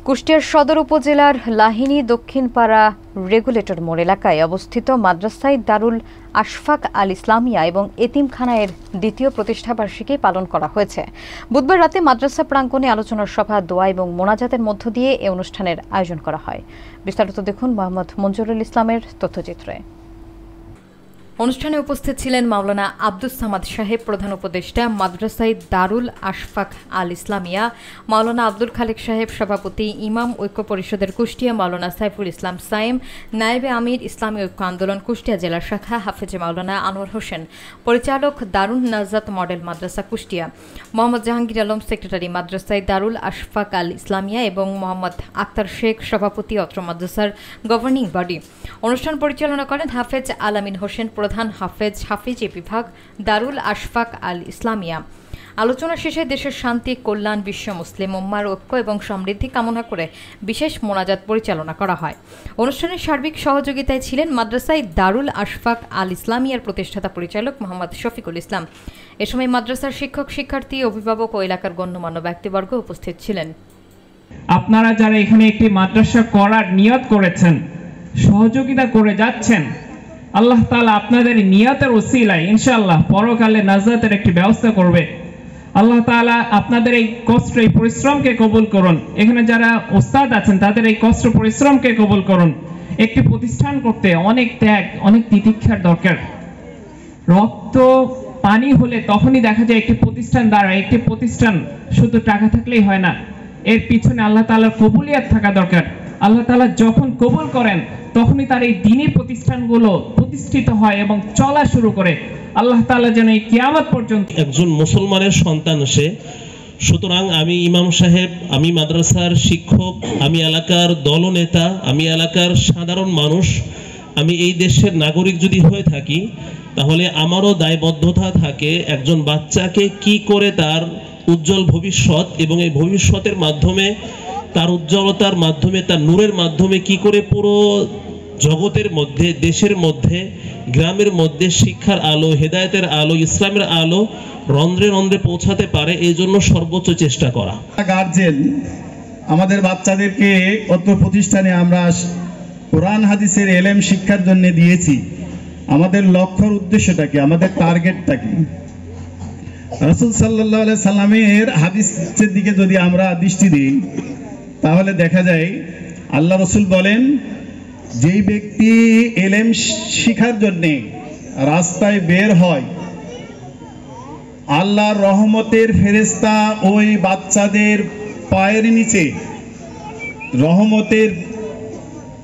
কুষ্টিয়ার সদর উপজেলার লাহিনী দক্ষিণপাড়া রেগুলেটর মোড় এলাকায় অবস্থিত মাদ্রাসায় দারুল আশফাক আল ইসলামিয়া এবং এতিমখানার দ্বিতীয় প্রতিষ্ঠাবার্ষিকী পালন করা হয়েছে। বুধবার রাতে মাদ্রাসা প্রাঙ্গণে আলোচনার সভা, দোয়া এবং মোনাজাতের মধ্য দিয়ে এ অনুষ্ঠানের আয়োজন করা হয়। বিস্তারিত দেখুন মোহাম্মদ মঞ্জুরুল ইসলামের তথ্যচিত্রে। অনুষ্ঠানে উপস্থিত ছিলেন মাওলানা আব্দুস সামাদ সাহেব, প্রধান উপদেষ্টা মাদ্রাসায় দারুল আশফাক আল ইসলামিয়া, মাওলানা আব্দুল খালেক সাহেব সভাপতি, ইমাম ঐক্য পরিষদের কুষ্টিয়া মাওলানা সাইফুল ইসলাম সাইম, নায়েবে আমির ইসলামী ঐক্য আন্দোলন কুষ্টিয়া জেলা শাখা হাফেজে মাওলানা আনোয়ার হোসেন, পরিচালক দারুন নাজাত মডেল মাদ্রাসা কুষ্টিয়া, মোহাম্মদ জাহাঙ্গীর আলম সেক্রেটারি মাদ্রাসায় দারুল আশফাক আল ইসলামিয়া এবং মোহাম্মদ আক্তার শেখ সভাপতি অত্র মাদ্রাসার গভর্নিং বডি। অনুষ্ঠান পরিচালনা করেন হাফেজ আলামিন হোসেন, প্রধান হাফেজ বিভাগ দারুল আশফাক আল ইসলামিয়া। আলোচনা শেষে দেশের শান্তি, কল্যাণ, বিশ্ব মুসলিম উম্মার ঐক্য এবং সমৃদ্ধি কামনা করে বিশেষ মোনাজাত পরিচালনা করা হয়। অনুষ্ঠানের সার্বিক সহযোগিতায় ছিলেন মাদ্রাসায় দারুল আশফাক আল ইসলামিয়ার প্রতিষ্ঠাতা পরিচালক মোহাম্মদ শফিকুল ইসলাম। এ সময় মাদ্রাসার শিক্ষক, শিক্ষার্থী, অভিভাবক ও এলাকার গণ্যমান্য ব্যক্তিবর্গ উপস্থিত ছিলেন। আপনারা যারা এখানে একটি মাদ্রাসা করার নিয়ত করেছেন, সহযোগিতা করে যাচ্ছেন, আল্লাহ তাআলা আপনাদের নিয়তের ওসিলায় ইনশাআল্লাহ পরকালে নাজাতের একটি ব্যবস্থা করবে। আল্লাহ তাআলা আপনাদের এই কষ্ট, এই পরিশ্রমকে কবুল করুন। এখানে যারা ওস্তাদ আছেন তাদের এই কষ্ট পরিশ্রমকে কবুল করুন। একটি প্রতিষ্ঠান করতে অনেক ত্যাগ, অনেক তিতিক্ষার দরকার। রক্ত পানি হলে তখনই দেখা যায় একটি প্রতিষ্ঠান দাঁড়ায়। একটি প্রতিষ্ঠান শুধু টাকা থাকলেই হয় না, এর পিছনে আল্লাহ তাআলার কবুলিয়ত থাকা দরকার। আল্লাহ তাআলা যখন কবুল করেন তখনই তার এই দ্বীনি প্রতিষ্ঠানগুলো প্রতিষ্ঠিত হয় এবং চলা শুরু করে। আল্লাহ তাআলা যেন এই কিয়ামত পর্যন্ত একজন মুসলমানের সন্তান সে। সুতরাং আমি ইমাম সাহেব, আমি মাদ্রাসার শিক্ষক, আমি এলাকার দলনেতা, আমি এলাকার সাধারণ মানুষ, আমি এই দেশের নাগরিক যদি হয়ে থাকি, তাহলে আমারও দায়বদ্ধতা থাকে একজন বাচ্চাকে কি করে তার উজ্জ্বল ভবিষ্যৎ এবং এই ভবিষ্যতের মাধ্যমে, তার উজ্জ্বলতার মাধ্যমে, তার নূরের মাধ্যমে কি করে পুরো জগতের মধ্যে, দেশের মধ্যে, গ্রামের মধ্যে শিক্ষার আলো, হেদায়েতের আলো, ইসলামের আলো রন্ধ্রে রন্ধ্রে পৌঁছাতে পারে, এই জন্য সর্বোচ্চ চেষ্টা করা। গার্জেন আমাদের বাচ্চাদেরকে অত প্রতিষ্ঠানে আমরা কোরআন হাদিসের এলেম শিক্ষার জন্য দিয়েছি। আমাদের লক্ষ্যর উদ্দেশ্যটা কি, আমাদের টার্গেটটা কি? রাসূল সাল্লাল্লাহু আলাইহি সাল্লামের হাদিসের দিকে যদি আমরা দৃষ্টি দিই তাহলে দেখা যায় আল্লাহ রাসূল বলেন, যেই ব্যক্তি এলেম শিখার জন্য রাস্তায় বের হয়, আল্লাহর রহমতের ফেরেশতা ওই বাচ্চাদের পায়ের নিচে, রহমতের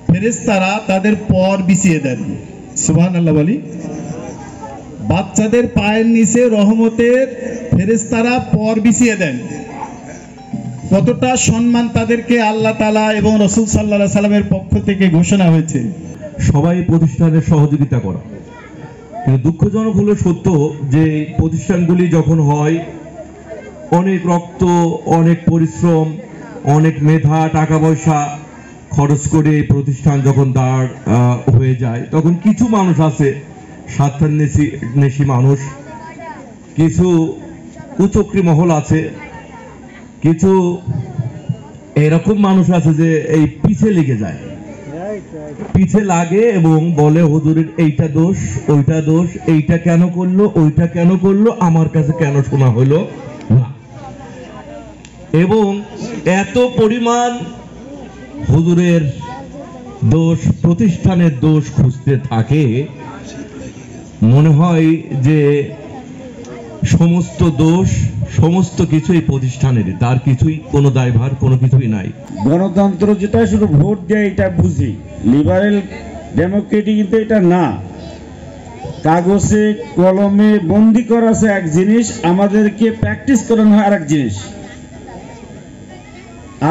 ফেরেশতারা তাদের পর বিছিয়ে দেন। সুবহানাল্লাহ বলি। বাচ্চাদের পায়ের নিচে রহমতের ফেরেশতারা পর বিছিয়ে দেন। কতটা সম্মান তাদেরকে আল্লাহ তাআলা এবং রাসূল সাল্লাল্লাহু আলাইহি সাল্লামের পক্ষ থেকে ঘোষণা হয়েছে। সবাই প্রতিষ্ঠানের সহযোগিতা করা, কিন্তু দুঃখজনক হলো সত্য যে প্রতিষ্ঠানগুলি যখন হয়, অনেক রক্ত, অনেক পরিশ্রম, অনেক মেধা, টাকা পয়সা খরচ করে প্রতিষ্ঠান যখন দাঁড় হয়ে যায়, তখন কিছু মানুষ আছে, স্বার্থান্বেষী মানুষ, কিছু কুচক্রী মহল আছে, কিছু এরকম মানুষ আছে যে এই পিছে লেগে যায়, পিছে লাগে এবং বলে হুজুরের এইটা দোষ, ওইটা দোষ, এইটা কেন করলো, ওইটা কেন করলো, আমার কাছে কেন শোনা হলো না। এবং এত পরিমাণ হুজুরের দোষ, প্রতিষ্ঠানের দোষ খুঁজতে থাকে, মনে হয় যে সমস্ত দোষ, সমস্ত কিছুই প্রতিষ্ঠানের, তার কিছুই কোনো দায়ভার, কোনো কিছুই নাই। গণতন্ত্র যেটা শুধু ভোট দেয় এটা বুঝি, লিবারেল ডেমোক্রেটিক কিন্তু এটা না। কাগজে কলমে বন্দি করা আছে এক জিনিস, আমাদেরকে প্র্যাকটিস করানো হয় আরেক জিনিস।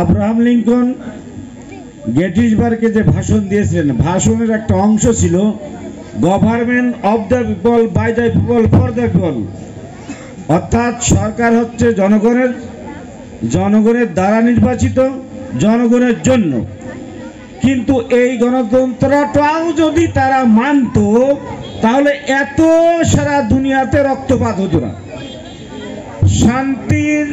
আব্রাহাম লিঙ্কন গেটিসবার্গে যে ভাষণ দিয়েছিলেন, ভাষণের একটা অংশ ছিল government of the people, by the people, for the people. অর্থাৎ সরকার হচ্ছে জনগণের, জনগণের দ্বারা নির্বাচিত, জনগণের জন্য। কিন্তু এই গণতন্ত্রটাও যদি তারা মানত তাহলে এত সারা দুনিয়াতে রক্তপাত হতো না। শান্তির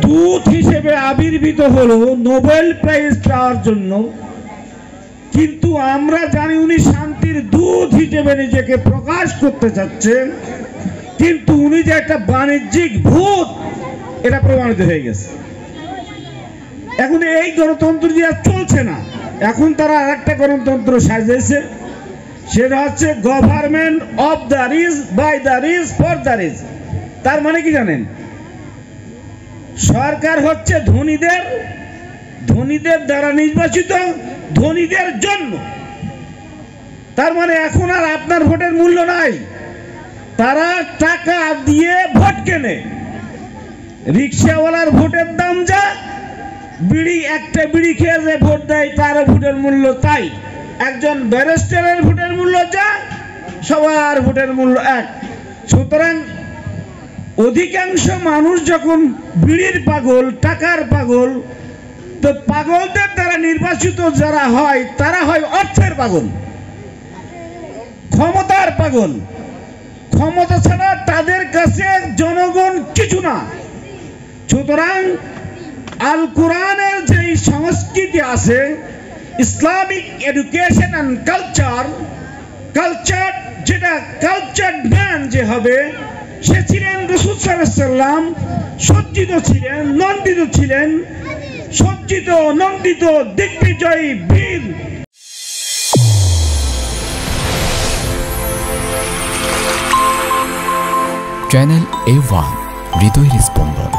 দূত হিসেবে আবির্ভূত হলো নোবেল প্রাইজ পাওয়ার জন্য, কিন্তু আমরা জানি উনি শান্তির দূত হিসেবে নিজেকে প্রকাশ করতে চাচ্ছেন, কিন্তু উনি যে একটা বাণিজ্যিক ভূত এটা প্রমাণিত হয়ে গেছে। এখন এই গণতন্ত্র যে আর চলছে না, এখন তারা আরেকটা গণতন্ত্র সাজিয়েছে, সেটা হচ্ছে government of the rich, by the rich, for the rich. তার মানে কি জানেন? সরকার হচ্ছে ধনীদের, ধনীদের দ্বারা নির্বাচিত, ধনীদের জন্য। তার মানে এখন আর আপনার ভোটের মূল্য নাই, তারা টাকা দিয়ে ভোট কেনে। রিক্সাওয়ালার ভোটের দাম যা, বিড়ি একটা বিড়ি খেয়ে যে ভোট দেয় তার ভোটের মূল্য তাই, একজন ব্যারিস্টারের ভোটের মূল্য যা, সবার ভোটের মূল্য এক। সুতরাং অধিকাংশ মানুষ যখন বিড়ির পাগল, টাকার পাগল, তো পাগলদের দ্বারা নির্বাচিত যারা হয় তারা হয় অর্থের পাগল, ক্ষমতার পাগল। ক্ষমতা ছাড়া তাদের কাছে জনগণ কিছু না। সুতরাং আল কোরআনের যে সংস্কৃতি আছে, Islamic education and culture, culture যেটা কালচার জ্ঞান যে হবে, সে ছিলেন রাসূল সাল্লাল্লাহু আলাইহি ওয়াসাল্লাম, সজ্জিত ছিলেন, নন্দিত ছিলেন, সজ্জিত নন্দিত দিগ্বিজয়ী বীর। চ্যানেল A1 হৃদয়ের স্পন্দন।